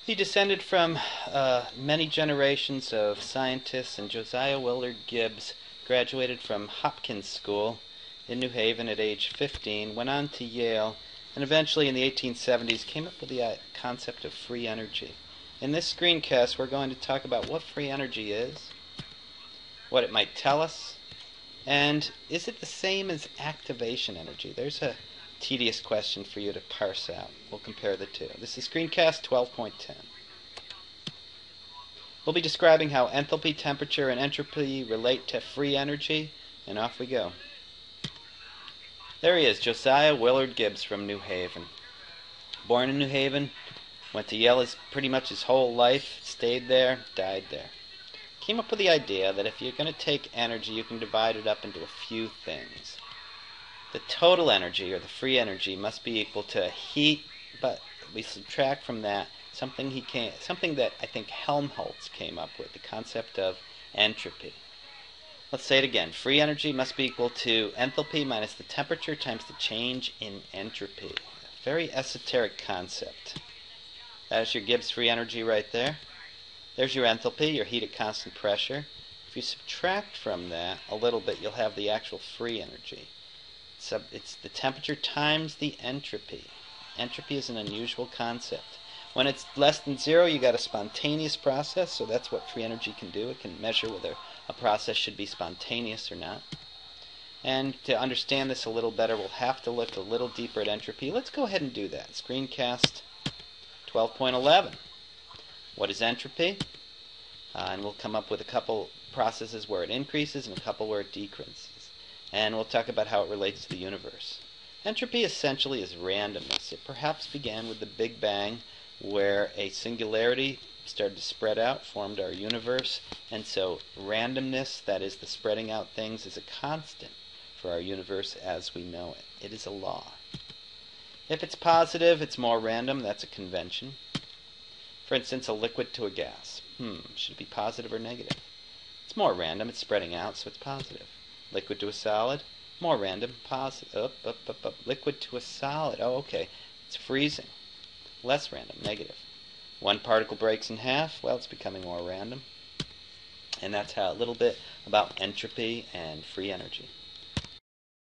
He descended from many generations of scientists, and Josiah Willard Gibbs graduated from Hopkins School in New Haven at age 15, went on to Yale, and eventually in the 1870s came up with the concept of free energy. In this screencast, we're going to talk about what free energy is, what it might tell us, and is it the same as activation energy? There's a tedious question for you to parse out. We'll compare the two. This is screencast 12.10. We'll be describing how enthalpy, temperature, and entropy relate to free energy, and off we go. There he is, Josiah Willard Gibbs from New Haven. Born in New Haven, went to Yale pretty much his whole life, stayed there, died there. Came up with the idea that if you're going to take energy, you can divide it up into a few things. The total energy, or the free energy, must be equal to heat, but we subtract from that something that I think Helmholtz came up with, the concept of entropy. Let's say it again. Free energy must be equal to enthalpy minus the temperature times the change in entropy. A very esoteric concept. That is your Gibbs free energy right there. There's your enthalpy, your heat at constant pressure. If you subtract from that a little bit, you'll have the actual free energy. It's the temperature times the entropy. Entropy is an unusual concept. When it's less than zero, you got a spontaneous process, so that's what free energy can do. It can measure whether a process should be spontaneous or not. And to understand this a little better, we'll have to look a little deeper at entropy. Let's go ahead and do that. Screencast 12.11. What is entropy? And we'll come up with a couple processes where it increases and a couple where it decreases. And we'll talk about how it relates to the universe. Entropy essentially is randomness. It perhaps began with the Big Bang, where a singularity started to spread out, formed our universe, and so randomness, that is the spreading out things, is a constant for our universe as we know it. It is a law. If it's positive, it's more random. That's a convention. For instance, a liquid to a gas. Should it be positive or negative? It's more random. It's spreading out, so it's positive. Liquid to a solid, more random, positive. Liquid to a solid. Oh, okay. It's freezing. Less random, negative. One particle breaks in half. Well, it's becoming more random. And that's how a little bit about entropy and free energy.